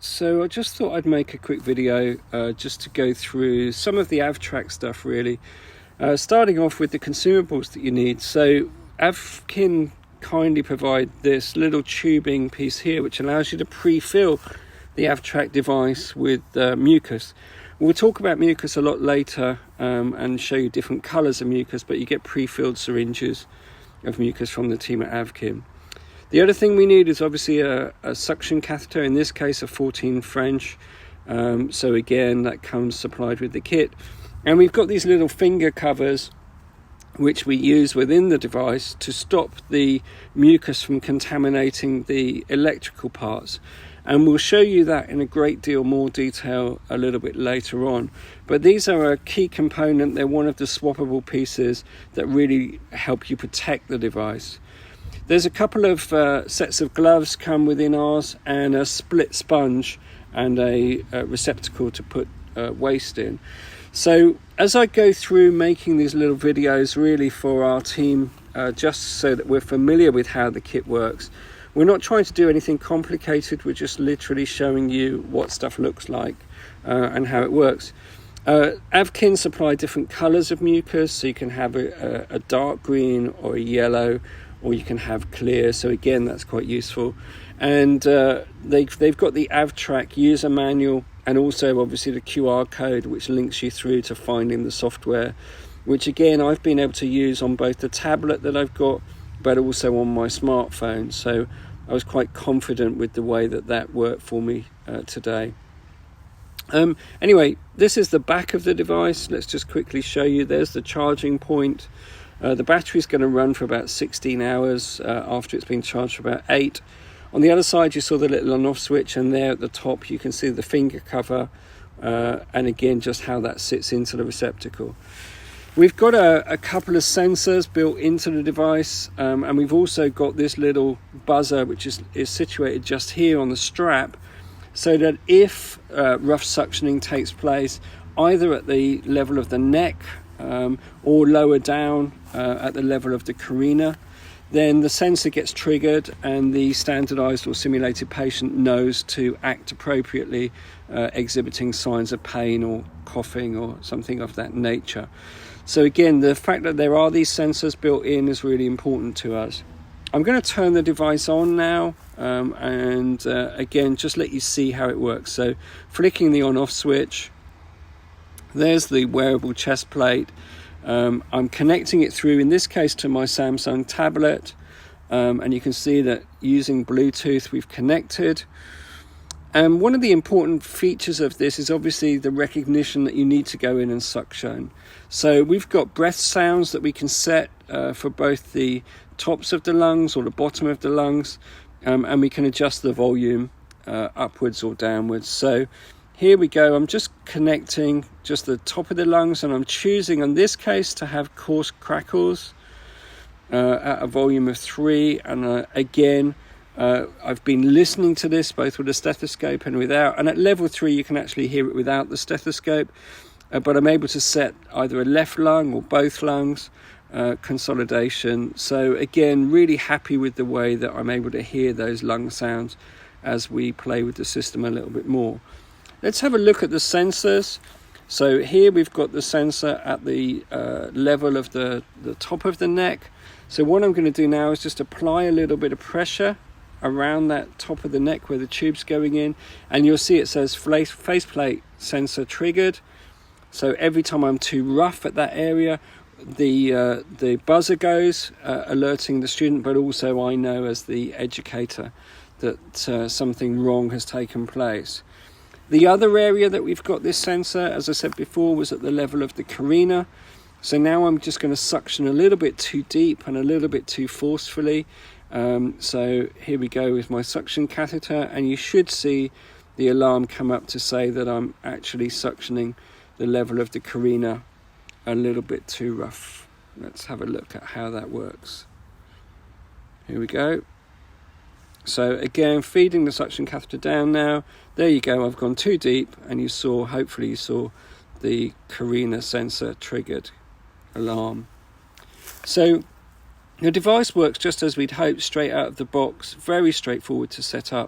So I just thought I'd make a quick video just to go through some of the AVtrach stuff really. Starting off with the consumables that you need. So AVKin kindly provide this little tubing piece here which allows you to pre-fill the AVtrach device with mucus. We'll talk about mucus a lot later and show you different colours of mucus, but you get pre-filled syringes of mucus from the team at AVKin. The other thing we need is obviously a suction catheter, in this case a 14 French. So again, that comes supplied with the kit. And we've got these little finger covers which we use within the device to stop the mucus from contaminating the electrical parts. And we'll show you that in a great deal more detail a little bit later on. But these are a key component. They're one of the swappable pieces that really help you protect the device. There's a couple of sets of gloves come within ours, and a split sponge and a receptacle to put waste in. So as I go through making these little videos really for our team, just so that we're familiar with how the kit works, we're not trying to do anything complicated. We're just literally showing you what stuff looks like and how it works. AVKin supply different colours of mucus, so you can have a dark green or a yellow, or you can have clear, so again that's quite useful. And they've got the AVtrach user manual, and also obviously the QR code which links you through to finding the software, which again I've been able to use on both the tablet that I've got but also on my smartphone, so I was quite confident with the way that worked for me today. Anyway, this is the back of the device. Let's just quickly show you. There's the charging point. The battery is going to run for about 16 hours after it's been charged for about 8. On the other side you saw the little on-off switch, and there at the top you can see the finger cover, and again just how that sits into the receptacle. We've got a couple of sensors built into the device, and we've also got this little buzzer which is situated just here on the strap, so that if rough suctioning takes place either at the level of the neck or lower down at the level of the carina, then the sensor gets triggered and the standardized or simulated patient knows to act appropriately, exhibiting signs of pain or coughing or something of that nature. So again, the fact that there are these sensors built in is really important to us. I'm going to turn the device on now, and again just let you see how it works. So flicking the on-off switch, there's the wearable chest plate. I'm connecting it through, in this case, to my Samsung tablet, and you can see that using Bluetooth we've connected. And one of the important features of this is obviously the recognition that you need to go in and suction. So we've got breath sounds that we can set for both the tops of the lungs or the bottom of the lungs, and we can adjust the volume upwards or downwards. So here we go. I'm just connecting just the top of the lungs, and I'm choosing in this case to have coarse crackles at a volume of 3. And again, I've been listening to this both with a stethoscope and without, and at level 3 you can actually hear it without the stethoscope, but I'm able to set either a left lung or both lungs consolidation. So again, really happy with the way that I'm able to hear those lung sounds as we play with the system a little bit more. Let's have a look at the sensors. So here we've got the sensor at the level of the top of the neck. So what I'm going to do now is just apply a little bit of pressure around that top of the neck where the tube's going in, and you'll see it says faceplate sensor triggered. So every time I'm too rough at that area, the buzzer goes, alerting the student, but also I know as the educator that something wrong has taken place. The other area that we've got this sensor, as I said before, was at the level of the carina. So now I'm just going to suction a little bit too deep and a little bit too forcefully. So here we go with my suction catheter, and you should see the alarm come up to say that I'm actually suctioning the level of the carina a little bit too rough. Let's have a look at how that works. Here we go. So again, feeding the suction catheter down now. There you go, I've gone too deep, and hopefully you saw the carina sensor triggered alarm. So the device works just as we'd hoped, straight out of the box, very straightforward to set up.